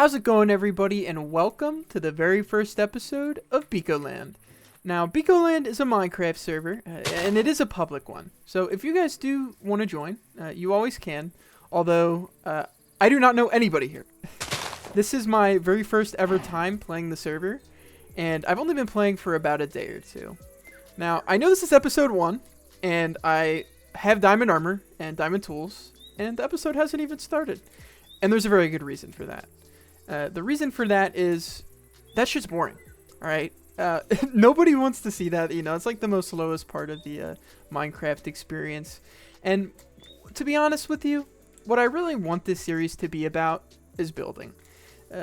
How's it going, everybody, and welcome to the very first episode of Beacoland. Now, Beacoland is a Minecraft server, and it is a public one. So if you guys do want to join, you always can, although I do not know anybody here. This is my very first ever time playing the server, and I've only been playing for about a day or two. Now, I know this is episode 1, and I have diamond armor and diamond tools, and the episode hasn't even started. And there's a very good reason for that. The reason for that is that shit's boring, alright? Nobody wants to see that, it's like the most lowest part of the Minecraft experience. And to be honest with you, what I really want this series to be about is building.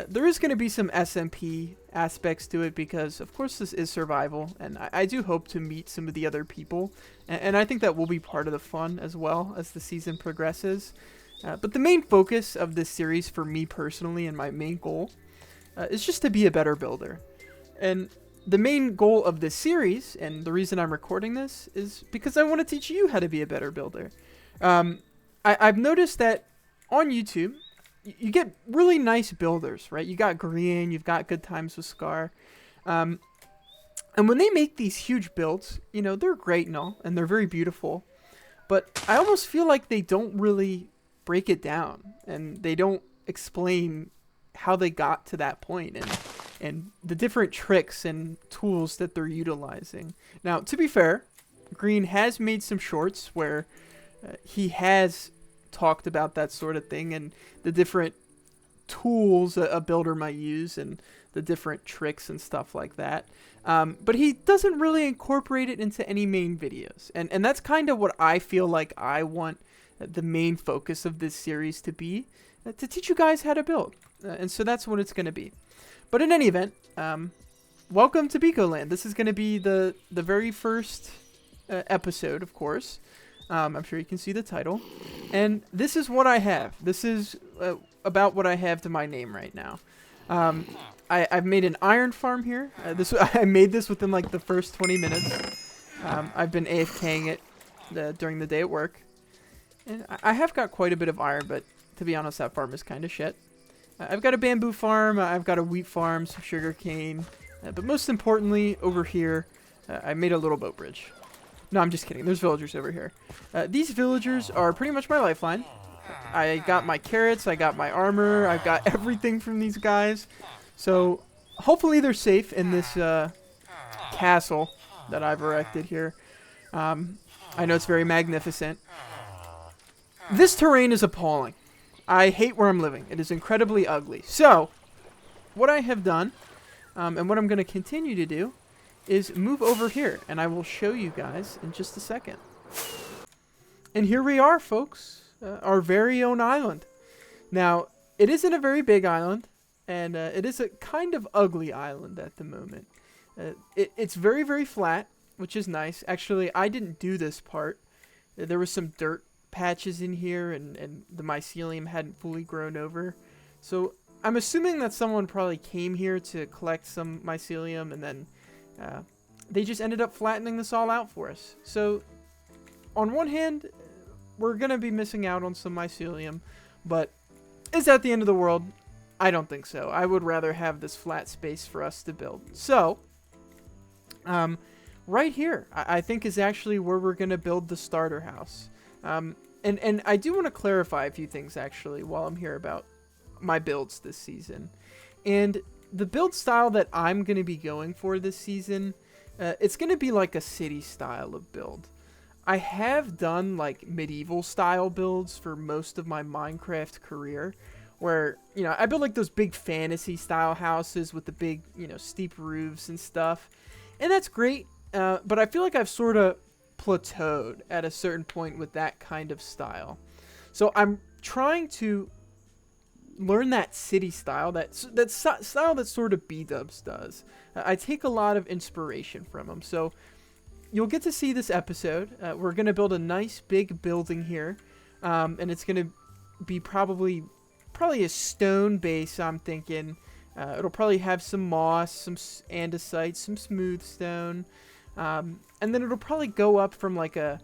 There is going to be some SMP aspects to it because, of course, this is survival, and I do hope to meet some of the other people, and I think that will be part of the fun as well as the season progresses. But the main focus of this series for me personally and my main goal is just to be a better builder. And the main goal of this series, and the reason I'm recording this, is because I want to teach you how to be a better builder. I've noticed that on YouTube, you get really nice builders, right? You got Green, you've got Good Times with Scar. And when they make these huge builds, they're great and all, and they're very beautiful. But I almost feel like they don't really break it down, and they don't explain how they got to that point and the different tricks and tools that they're utilizing. Now, to be fair, Green has made some shorts where he has talked about that sort of thing and the different tools a builder might use and the different tricks and stuff like that. But he doesn't really incorporate it into any main videos. And that's kind of what I feel like I want the main focus of this series to be, to teach you guys how to build. And so that's what it's going to be. But in any event, welcome to Beacoland. This is going to be the very first episode, of course. I'm sure you can see the title. And this is what I have. This is about what I have to my name right now. I've made an iron farm here. I made this within like the first 20 minutes. I've been AFKing it during the day at work. And I have got quite a bit of iron, but to be honest, that farm is kind of shit. I've got a bamboo farm, I've got a wheat farm, some sugar cane, but most importantly, over here, I made a little boat bridge. No, I'm just kidding. There's villagers over here. These villagers are pretty much my lifeline. I got my carrots, I got my armor, I've got everything from these guys. So hopefully they're safe in this castle that I've erected here. I know it's very magnificent. This terrain is appalling. I hate where I'm living. It is incredibly ugly. So, what I have done, and what I'm going to continue to do, is move over here. And I will show you guys in just a second. And here we are, folks. Our very own island. Now, it isn't a very big island. And it is a kind of ugly island at the moment. It's very, very flat, which is nice. Actually, I didn't do this part. There was some dirt patches in here and the mycelium hadn't fully grown over. So I'm assuming that someone probably came here to collect some mycelium and then they just ended up flattening this all out for us. So on one hand, we're going to be missing out on some mycelium, but is that the end of the world? I don't think so. I would rather have this flat space for us to build. So right here, I think is actually where we're going to build the starter house. And I do want to clarify a few things actually while I'm here about my builds this season. And the build style that I'm going to be going for this season, it's going to be like a city style of build. I have done like medieval style builds for most of my Minecraft career where, I build like those big fantasy style houses with the big, steep roofs and stuff. And that's great. But I feel like I've sort of plateaued at a certain point with that kind of style. So I'm trying to learn that city style, that style that sort of B-dubs does. I take a lot of inspiration from them. So you'll get to see this episode. We're going to build a nice big building here. And it's going to be probably a stone base, I'm thinking. It'll probably have some moss, some andesite, some smooth stone. And then it'll probably go up from like a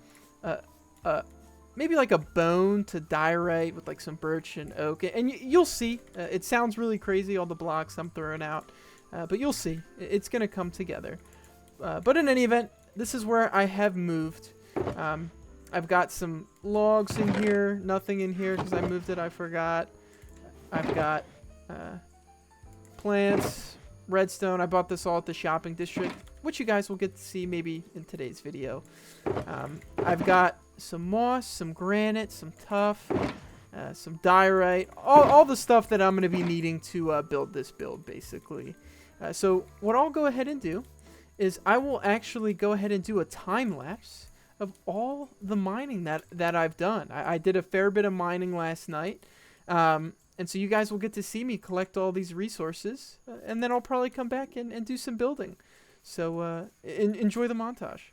maybe like a bone to diorite with like some birch and oak. And you'll see. It sounds really crazy, all the blocks I'm throwing out. But you'll see. It's going to come together. But in any event, this is where I have moved. I've got some logs in here. Nothing in here because I moved it. I forgot. I've got plants, redstone. I bought this all at the shopping district, which you guys will get to see maybe in today's video. I've got some moss, some granite, some tuff, some diorite, all the stuff that I'm going to be needing to build this build, basically. So what I'll go ahead and do is I will actually go ahead and do a time lapse of all the mining that I've done. I did a fair bit of mining last night. And so you guys will get to see me collect all these resources, and then I'll probably come back and do some building. So enjoy the montage.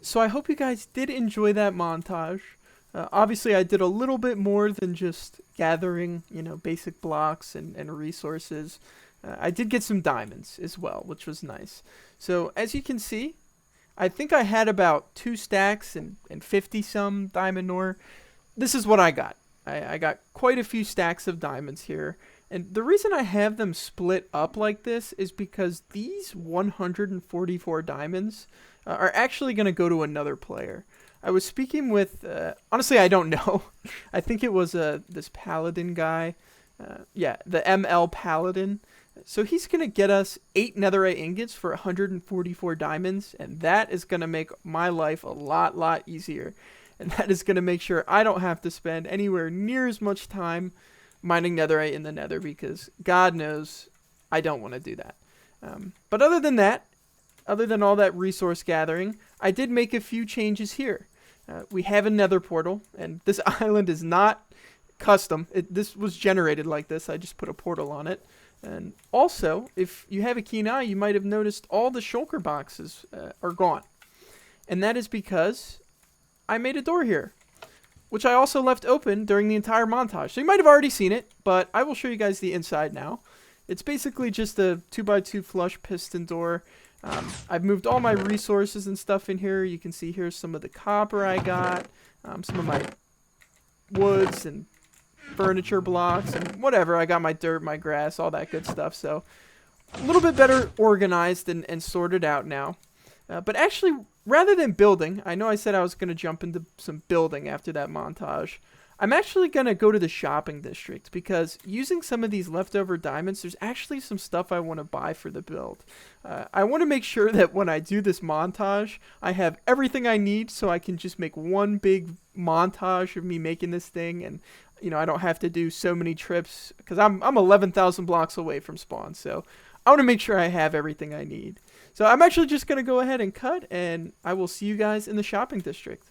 So I hope you guys did enjoy that montage. Obviously, I did a little bit more than just gathering, basic blocks and resources. I did get some diamonds as well, which was nice. So as you can see, I think I had about 2 stacks and 50-some diamond ore. This is what I got. I got quite a few stacks of diamonds here. And the reason I have them split up like this is because these 144 diamonds are actually going to go to another player. I was speaking with, honestly, I don't know. I think it was this Paladin guy. Yeah, the ML Paladin. So he's going to get us 8 netherite ingots for 144 diamonds, and that is going to make my life a lot easier. And that is going to make sure I don't have to spend anywhere near as much time mining netherite in the nether, because God knows I don't want to do that. But other than that, other than all that resource gathering, I did make a few changes here. We have a nether portal, and this island is not custom. This was generated like this. I just put a portal on it. And also, if you have a keen eye, you might have noticed all the shulker boxes are gone. And that is because I made a door here, which I also left open during the entire montage. So you might have already seen it, but I will show you guys the inside now. It's basically just a 2x2 flush piston door. I've moved all my resources and stuff in here. You can see here's some of the copper I got, some of my woods and furniture blocks and whatever. I got my dirt, my grass, all that good stuff. So a little bit better organized and sorted out now. But actually, rather than building, I know I said I was going to jump into some building after that montage. I'm actually going to go to the shopping district, because using some of these leftover diamonds, there's actually some stuff I want to buy for the build. I want to make sure that when I do this montage, I have everything I need so I can just make one big montage of me making this thing, and I don't have to do so many trips, because I'm 11,000 blocks away from spawn, so I want to make sure I have everything I need. So I'm actually just going to go ahead and cut, and I will see you guys in the shopping district.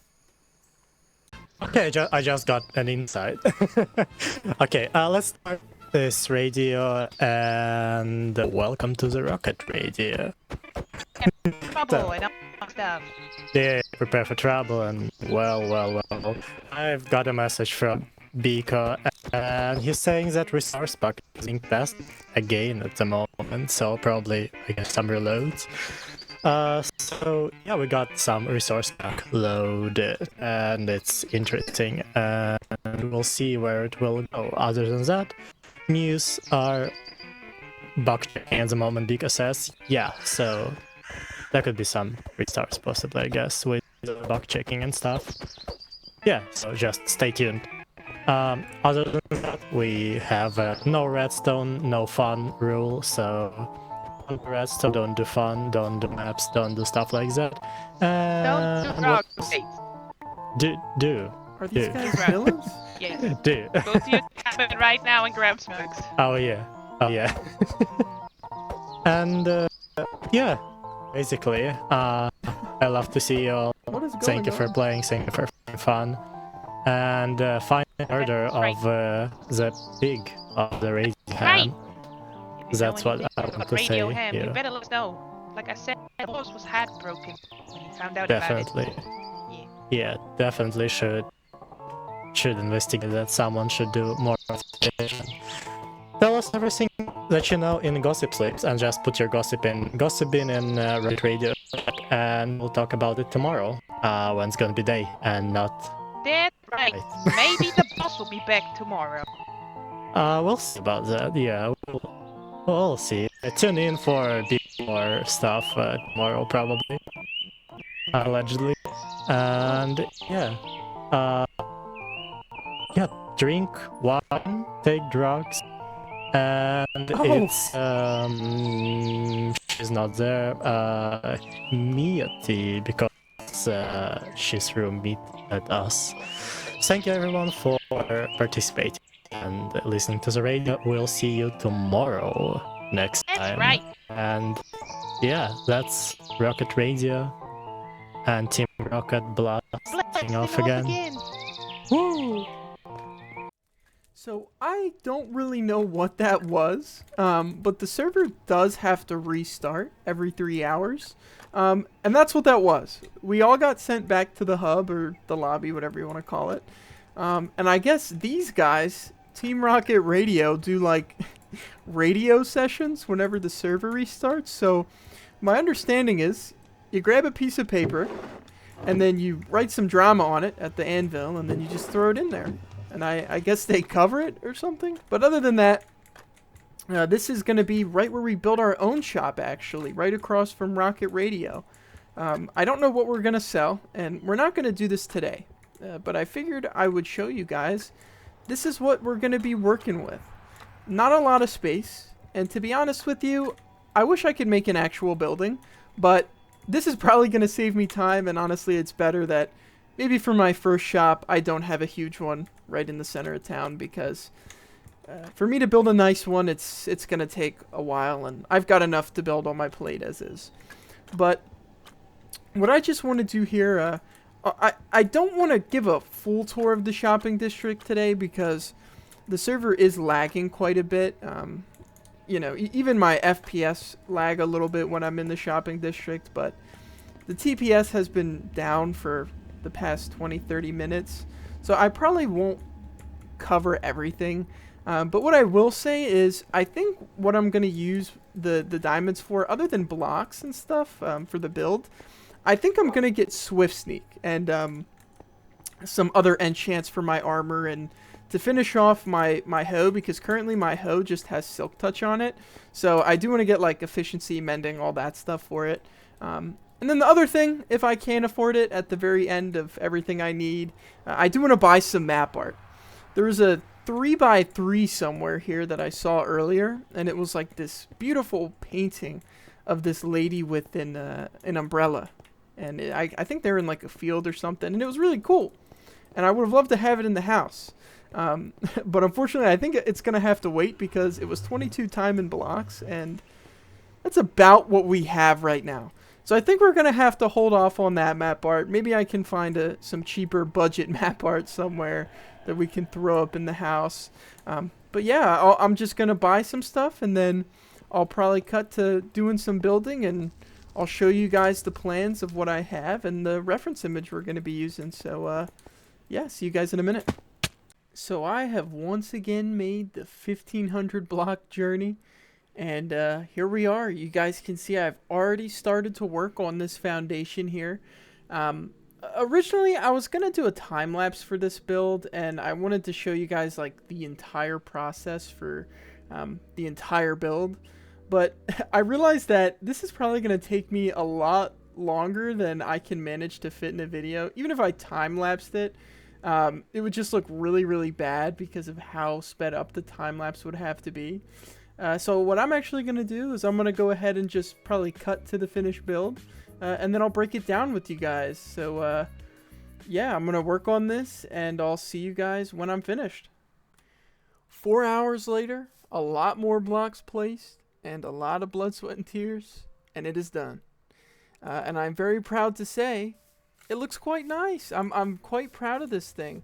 Okay, I just got an insight. Okay, let's start this radio, and welcome to the Rocket Radio. Trouble and stuff. Yeah, prepare for trouble, and well. I've got a message from Beacoland, and he's saying that resource pack is being passed again at the moment, so probably, I guess, some reloads. So yeah, we got some resource pack loaded, and it's interesting, and we'll see where it will go. Other than that, news are bug checking at the moment because says, yeah, so there could be some restarts possibly, I guess, with bug checking and stuff. Yeah, so just stay tuned. Other than that, we have no redstone, no fun rule, so don't do redstone, don't do fun, don't do maps, don't do stuff like that. Don't do drugs. Do. Are these do. guys villains? Yes. Do. Go to your cabin right now and grab smokes. Oh yeah. And yeah, basically, I love to see you all. What is going Thank you for on? playing, thank you for having fun. And find order of the pig of the radio ham. That's what I want to say Ham, here. you better let us know. Like I said, the horse was heartbroken when he found out Definitely. about it. Yeah, definitely should investigate that. Someone should do more investigation. Tell us everything that you know in gossip slips, and just put your gossip bin in Reddit Radio, and we'll talk about it tomorrow, when it's gonna be day and not. That's right. Maybe the boss will be back tomorrow. We'll see about that. Yeah, we'll see. Tune in for more stuff tomorrow, probably, allegedly, and yeah, drink wine, take drugs. And it's she's not there, Miati, because she's roommate at us. Thank you everyone for participating and listening to the radio. We'll see you tomorrow next time. That's right. And yeah, that's Rocket Radio and Team Rocket blasting off again. Woo! So I don't really know what that was, but the server does have to restart every 3 hours, and that's what that was. We all got sent back to the hub, or the lobby, whatever you want to call it, and I guess these guys, Team Rocket Radio, do like radio sessions whenever the server restarts. So my understanding is you grab a piece of paper, and then you write some drama on it at the anvil, and then you just throw it in there. And I guess they cover it or something. But other than that, this is going to be right where we build our own shop, actually, right across from Rocket Radio. I don't know what we're going to sell, and we're not going to do this today. But I figured I would show you guys. This is what we're going to be working with. Not a lot of space. And to be honest with you, I wish I could make an actual building. But this is probably going to save me time, and honestly, it's better that maybe for my first shop, I don't have a huge one right in the center of town, because for me to build a nice one, it's going to take a while, and I've got enough to build on my plate as is. But what I just want to do here, I don't want to give a full tour of the shopping district today, because the server is lagging quite a bit. You know, even my FPS lag a little bit when I'm in the shopping district, but the TPS has been down for the past 20-30 minutes, so I probably won't cover everything, but what I will say is I think what I'm going to use the diamonds for, other than blocks and stuff, for the build, I think I'm going to get Swift Sneak and some other enchants for my armor, and to finish off my hoe, because currently my hoe just has Silk Touch on it, so I do want to get like efficiency, mending, all that stuff for it. And then the other thing, if I can afford it, at the very end of everything I need, I do want to buy some map art. There was a 3x3 somewhere here that I saw earlier, and it was like this beautiful painting of this lady with an umbrella. And I think they're in like a field or something, and it was really cool. And I would have loved to have it in the house. But unfortunately, I think it's going to have to wait, because it was 22 time in blocks, and that's about what we have right now. So I think we're going to have to hold off on that map art. Maybe I can find some cheaper budget map art somewhere that we can throw up in the house. But yeah, I'm just gonna buy some stuff, and then I'll probably cut to doing some building, and I'll show you guys the plans of what I have and the reference image we're gonna be using. So yeah, see you guys in a minute. So I have once again made the 1500 block journey, and here we are. You guys can see I've already started to work on this foundation here. Originally, I was going to do a time lapse for this build, and I wanted to show you guys like the entire process for the entire build. But I realized that this is probably going to take me a lot longer than I can manage to fit in a video. Even if I time lapsed it, it would just look really, really bad because of how sped up the time lapse would have to be. So what I'm actually going to do is I'm going to go ahead and just probably cut to the finished build. And then I'll break it down with you guys. So, yeah, I'm going to work on this, and I'll see you guys when I'm finished. 4 hours later, a lot more blocks placed, and a lot of blood, sweat, and tears, and it is done. And I'm very proud to say, it looks quite nice. I'm quite proud of this thing.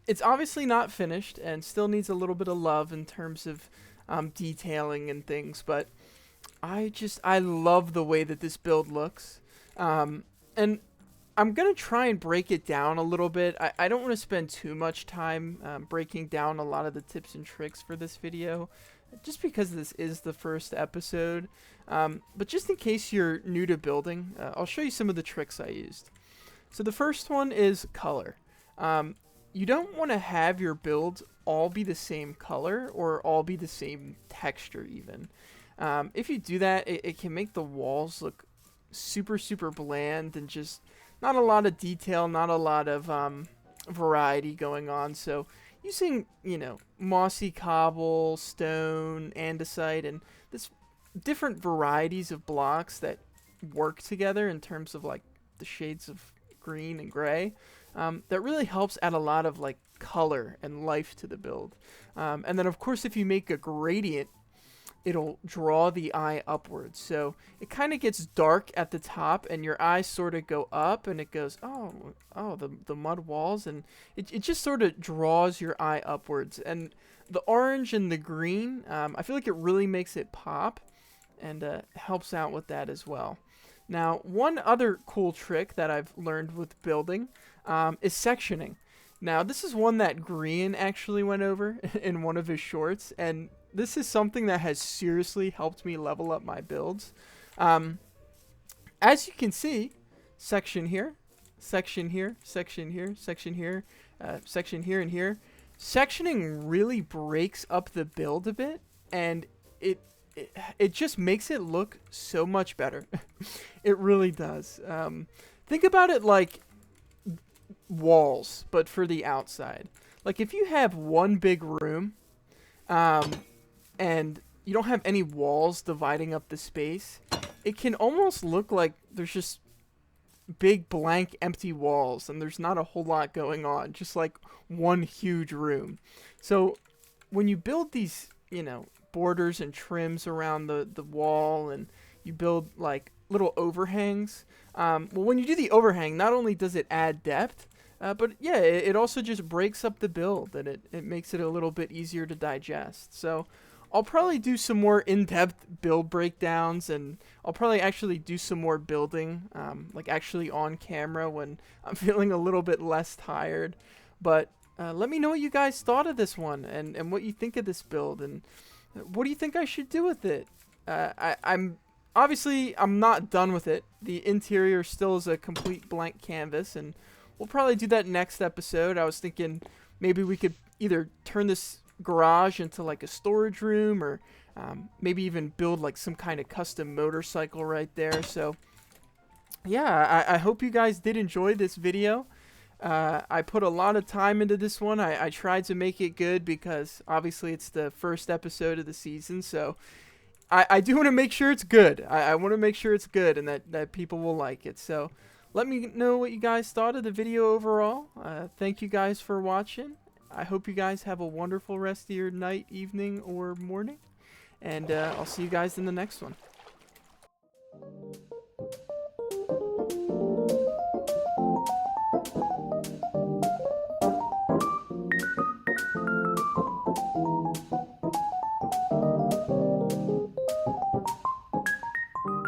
It's obviously not finished, and still needs a little bit of love in terms of detailing and things, but I love the way that this build looks. And I'm going to try and break it down a little bit. I don't want to spend too much time breaking down a lot of the tips and tricks for this video, just because this is the first episode. But just in case you're new to building, I'll show you some of the tricks I used. So the first one is color. You don't want to have your builds all be the same color or all be the same texture even. If you do that, it can make the walls look super, super bland and just not a lot of detail, not a lot of variety going on. So using, mossy cobble, stone, andesite, and this different varieties of blocks that work together in terms of like the shades of green and gray, that really helps add a lot of like color and life to the build. And then of course, if you make a gradient, it'll draw the eye upwards. So it kind of gets dark at the top, and your eyes sort of go up, and it goes, oh, the mud walls, and it just sort of draws your eye upwards. And the orange and the green, I feel like it really makes it pop, and helps out with that as well. Now, one other cool trick that I've learned with building is sectioning. Now, this is one that Green actually went over in one of his shorts, and this is something that has seriously helped me level up my builds. As you can see, section here, section here, section here, section here, section here, and here. Sectioning really breaks up the build a bit, and it just makes it look so much better. It really does. Think about it like walls, but for the outside. Like if you have one big room, and you don't have any walls dividing up the space, it can almost look like there's just big blank empty walls and there's not a whole lot going on, just like one huge room. So when you build these, borders and trims around the wall, and you build like little overhangs, well, when you do the overhang, not only does it add depth, but yeah, it also just breaks up the build, and it makes it a little bit easier to digest. So I'll probably do some more in-depth build breakdowns, and I'll probably actually do some more building, like actually on camera when I'm feeling a little bit less tired. But let me know what you guys thought of this one, and what you think of this build, and what do you think I should do with it? I'm not done with it. The interior still is a complete blank canvas, and we'll probably do that next episode. I was thinking maybe we could either turn this garage into like a storage room, or maybe even build like some kind of custom motorcycle right there. So yeah, I hope you guys did enjoy this video. I put a lot of time into this one. I tried to make it good because obviously it's the first episode of the season, so I do want to make sure it's good. I want to make sure it's good and that people will like it. So let me know what you guys thought of the video overall. Thank you guys for watching. I hope you guys have a wonderful rest of your night, evening, or morning. And I'll see you guys in the next one.